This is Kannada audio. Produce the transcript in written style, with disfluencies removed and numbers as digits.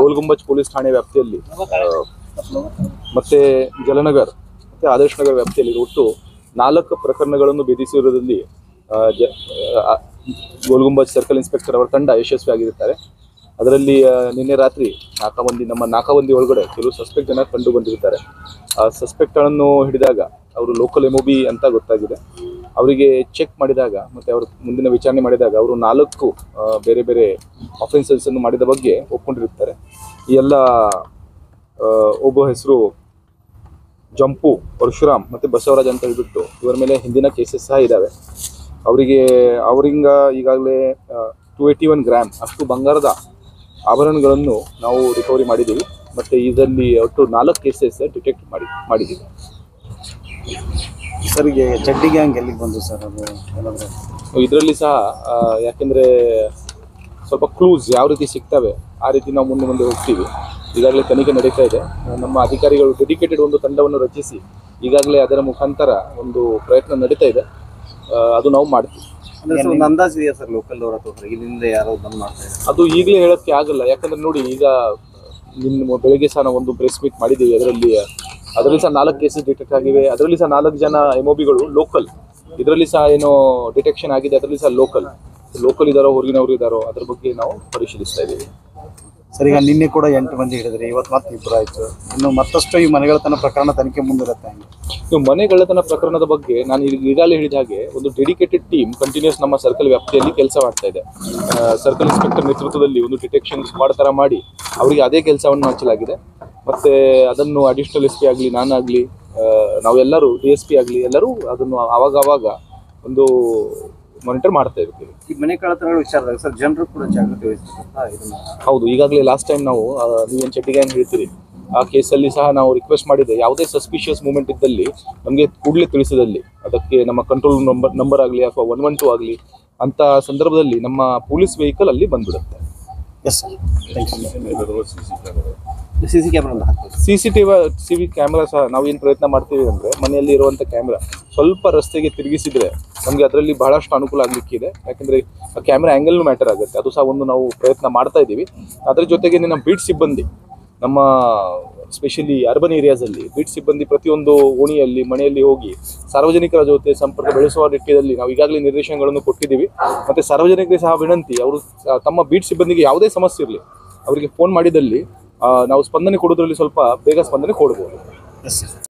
ಗೋಲ್ ಗುಂಬಜ್ ಪೊಲೀಸ್ ಠಾಣೆ ವ್ಯಾಪ್ತಿಯಲ್ಲಿ ಮತ್ತೆ ಜಲನಗರ್ ಮತ್ತೆ ಆದರ್ಶ್ ನಗರ್ ವ್ಯಾಪ್ತಿಯಲ್ಲಿ ಒಟ್ಟು 4 ಪ್ರಕರಣಗಳನ್ನು ಭೇದಿಸಿರುವುದರಲ್ಲಿ ಗೋಲ್ ಗುಂಬಜ್ ಸರ್ಕಲ್ ಇನ್ಸ್ಪೆಕ್ಟರ್ ಅವರ ತಂಡ ಯಶಸ್ವಿಯಾಗಿರುತ್ತಾರೆ. ಅದರಲ್ಲಿ ನಿನ್ನೆ ರಾತ್ರಿ ನಮ್ಮ ನಾಕಾಬಂದಿ ಒಳಗಡೆ ಕೆಲವು ಸಸ್ಪೆಕ್ಟ್ ಜನ ಕಂಡು ಬಂದಿರುತ್ತಾರೆ. ಆ ಸಸ್ಪೆಕ್ಟ್ಗಳನ್ನು ಹಿಡಿದಾಗ ಅವರು ಲೋಕಲ್ MOB ಅಂತ ಗೊತ್ತಾಗಿದೆ. ಅವರಿಗೆ ಚೆಕ್ ಮಾಡಿದಾಗ ಮತ್ತೆ ಅವರು ಮುಂದಿನ ವಿಚಾರಣೆ ಮಾಡಿದಾಗ ಅವರು 4 ಬೇರೆ ಬೇರೆ ಆಫೆನ್ಸಸ್ ಅನ್ನು ಮಾಡಿದ ಬಗ್ಗೆ ಒಪ್ಕೊಂಡಿರುತ್ತಾರೆ. ಈ ಎಲ್ಲ ಒಬ್ಬ ಹೆಸರು ಜಂಪು, ಪರಶುರಾಮ್ ಮತ್ತೆ ಬಸವರಾಜ್ ಅಂತ ಹೇಳ್ಬಿಟ್ಟು ಇವರ ಮೇಲೆ ಹಿಂದಿನ ಕೇಸಸ್ ಸಹ ಇದ್ದಾವೆ. ಅವರಿಂದ ಈಗಾಗಲೇ 281 ಗ್ರಾಮ್ ಅಷ್ಟು ಬಂಗಾರದ ಆಭರಣಗಳನ್ನು ನಾವು ರಿಕವರಿ ಮಾಡಿದ್ದೀವಿ. ಮತ್ತು ಇದರಲ್ಲಿ ಒಟ್ಟು 4 ಕೇಸಸ್ ಡಿಟೆಕ್ಟ್ ಮಾಡಿದ್ದೀವಿ. ಸರ್, ಈಗ ಚಡ್ಡಿ ಗ್ಯಾಂಗ್ ಎಲ್ಲಿಗೆ ಬಂದು ಸರ್? ಅದು ಇದರಲ್ಲಿ ಸಹ ಯಾಕೆಂದರೆ ಸ್ವಲ್ಪ ಕ್ಲೂಸ್ ಯಾವ ರೀತಿ ಸಿಗ್ತವೆ ಆ ರೀತಿ ನಾವು ಮುಂದೆ ಹೋಗ್ತೀವಿ. ಈಗಾಗಲೇ ತನಿಖೆ ನಡೀತಾ ಇದೆ. ನಮ್ಮ ಅಧಿಕಾರಿಗಳು ಡೆಡಿಕೇಟೆಡ್ ಒಂದು ತಂಡವನ್ನು ರಚಿಸಿ ಈಗಾಗಲೇ ಅದರ ಮುಖಾಂತರ ಒಂದು ಪ್ರಯತ್ನ ನಡೀತಾ ಇದೆ. ಅದು ನಾವು ಮಾಡ್ತೀವಿ. ಒಂದು ಅಂದಾಜು ಇದೆಯಾ ಸರ್ ಲೋಕಲ್ ಅವರ ಅಥವಾ ಇಲ್ಲಿಂದ ಯಾರೋ ಬಂದು ಮಾಡ್ತಾ ಇದ್ದಾರೆ? ಅದು ಈಗಲೇ ಹೇಳೋಕ್ಕೆ ಆಗಲ್ಲ. ಯಾಕಂದರೆ ನೋಡಿ, ಈಗ ಬೆಳಗ್ಗೆ ಸಹ ನಾವು ಒಂದು ಪ್ರೆಸ್ ಮೀಟ್ ಮಾಡಿದ್ದೀವಿ. ಅದರಲ್ಲಿ ಸಹ 4 ಕೇಸಸ್ ಡಿಟೆಕ್ಟ್ ಆಗಿವೆ. ಅದರಲ್ಲಿ ಸಹ 4 ಜನ MOBಗಳು ಲೋಕಲ್. ಇದರಲ್ಲಿ ಸಹ ಏನೋ ಡಿಟೆಕ್ಷನ್ ಆಗಿದೆ. ಅದರಲ್ಲಿ ಸಹ ಲೋಕಲ್ ಇದ್ದಾರೋ ಹೊರಗಿನವರು ಇದ್ದಾರೋ ಅದ್ರ ಬಗ್ಗೆ ನಾವು ಪರಿಶೀಲಿಸ್ತಾ ಇದ್ದೀವಿ. ಸರ್, ಈಗ ನಿನ್ನೆ ಕೂಡ 8 ಮಂದಿ ಹಿಡಿದ್ರಿ, ಇವತ್ತು ಮತ್ತೆ 2 ಆಯಿತು. ಇನ್ನು ಮತ್ತಷ್ಟು ಈ ಮನೆಗಳತನ ಪ್ರಕರಣ ತನಿಖೆ ಮುಂದಿರುತ್ತೆ. ನೀವು ಮನೆಗಳ್ಳತನ ಪ್ರಕರಣದ ಬಗ್ಗೆ ನಾನು ಈಗಾಗಲೇ ಹೇಳಿದ ಹಾಗೆ ಒಂದು ಡೆಡಿಕೇಟೆಡ್ ಟೀಮ್ ಕಂಟಿನ್ಯೂಸ್ ನಮ್ಮ ಸರ್ಕಲ್ ವ್ಯಾಪ್ತಿಯಲ್ಲಿ ಕೆಲಸ ಮಾಡ್ತಾ ಇದೆ. ಸರ್ಕಲ್ ಇನ್ಸ್ಪೆಕ್ಟರ್ ನೇತೃತ್ವದಲ್ಲಿ ಒಂದು ಡಿಟೆಕ್ಷನ್ ಸ್ಕ್ವಾಡ್ ಥರ ಮಾಡಿ ಅವರಿಗೆ ಅದೇ ಕೆಲಸವನ್ನು ಹಂಚಲಾಗಿದೆ. ಮತ್ತು ಅದನ್ನು ಅಡಿಷನಲ್ SP ಆಗಲಿ, ನಾನಾಗಲಿ, ನಾವೆಲ್ಲರೂ DSP ಆಗಲಿ ಎಲ್ಲರೂ ಅದನ್ನು ಆವಾಗ ಒಂದು ಮಾನಿಟರ್ ಮಾಡ್ತಾ ಇರ್ತೀವಿ. ಈ ಮನೆ ಕಳ್ಳತನಗಳ ವಿಚಾರದಾಗ ಸರ್ ಜನರು ಕೂಡ ಜಾಗೃತಿ ವಹಿಸ್ತಾರೆ. ಹೌದು, ಈಗಾಗಲೇ ಲಾಸ್ಟ್ ಟೈಮ್ ನಾವು ನೀವೇನು ಚಡ್ಡಿ ಗ್ಯಾಂಗ್ ಹೇಳ್ತೀರಿ ಆ ಕೇಸಲ್ಲಿ ಸಹ ನಾವು ರಿಕ್ವೆಸ್ಟ್ ಮಾಡಿದೆ. ಯಾವುದೇ ಸಸ್ಪಿಷಿಯಸ್ ಮೂಮೆಂಟ್ ಇದ್ದಲ್ಲಿ ನಮಗೆ ಕೂಡಲೇ ತಿಳಿಸಿದಲ್ಲಿ ಅದಕ್ಕೆ ನಮ್ಮ ಕಂಟ್ರೋಲ್ ನಂಬರ್ ಆಗಲಿ ಅಥವಾ 112 ಆಗಲಿ ಅಂತ ಸಂದರ್ಭದಲ್ಲಿ ನಮ್ಮ ಪೊಲೀಸ್ ವೆಹಿಕಲ್ ಅಲ್ಲಿ ಬಂದ್ಬಿಡುತ್ತೆ. ಎಸ್ ಸರ್, CCTV ಕ್ಯಾಮ್ರಾ ಸಹ ನಾವು ಏನು ಪ್ರಯತ್ನ ಮಾಡ್ತೀವಿ ಅಂದರೆ ಮನೆಯಲ್ಲಿ ಇರುವಂಥ ಕ್ಯಾಮ್ರಾ ಸ್ವಲ್ಪ ರಸ್ತೆಗೆ ತಿರುಗಿಸಿದ್ರೆ ನಮಗೆ ಅದರಲ್ಲಿ ಬಹಳಷ್ಟು ಅನುಕೂಲ ಆಗಲಿಕ್ಕಿದೆ. ಯಾಕೆಂದರೆ ಆ ಕ್ಯಾಮ್ರಾ ಆ್ಯಂಗಲ್ನು ಮ್ಯಾಟರ್ ಆಗುತ್ತೆ. ಅದು ಸಹ ಒಂದು ನಾವು ಪ್ರಯತ್ನ ಮಾಡ್ತಾ ಇದ್ದೀವಿ. ಅದರ ಜೊತೆಗೆ ನಮ್ಮ ಬೀಟ್ ಸಿಬ್ಬಂದಿ, ನಮ್ಮ ಸ್ಪೆಷಲಿ ಅರ್ಬನ್ ಏರಿಯಾಸಲ್ಲಿ ಬೀಟ್ ಸಿಬ್ಬಂದಿ ಪ್ರತಿಯೊಂದು ಓಣಿಯಲ್ಲಿ ಮನೆಯಲ್ಲಿ ಹೋಗಿ ಸಾರ್ವಜನಿಕರ ಜೊತೆ ಸಂಪರ್ಕ ಬೆಳೆಸುವ ನಿಟ್ಟಿನಲ್ಲಿ ನಾವು ಈಗಾಗಲೇ ನಿರ್ದೇಶನಗಳನ್ನು ಕೊಟ್ಟಿದ್ದೀವಿ. ಮತ್ತು ಸಾರ್ವಜನಿಕರಿಗೆ ಸಹ ವಿನಂತಿ, ಅವರು ತಮ್ಮ ಬೀಟ್ ಸಿಬ್ಬಂದಿಗೆ ಯಾವುದೇ ಸಮಸ್ಯೆ ಇರಲಿ ಅವರಿಗೆ ಫೋನ್ ಮಾಡಿದಲ್ಲಿ ನಾವು ಸ್ಪಂದನೆ ಕೊಡೋದ್ರಲ್ಲಿ ಸ್ವಲ್ಪ ಬೇಗ ಸ್ಪಂದನೆ ಕೊಡ್ಬೋದು.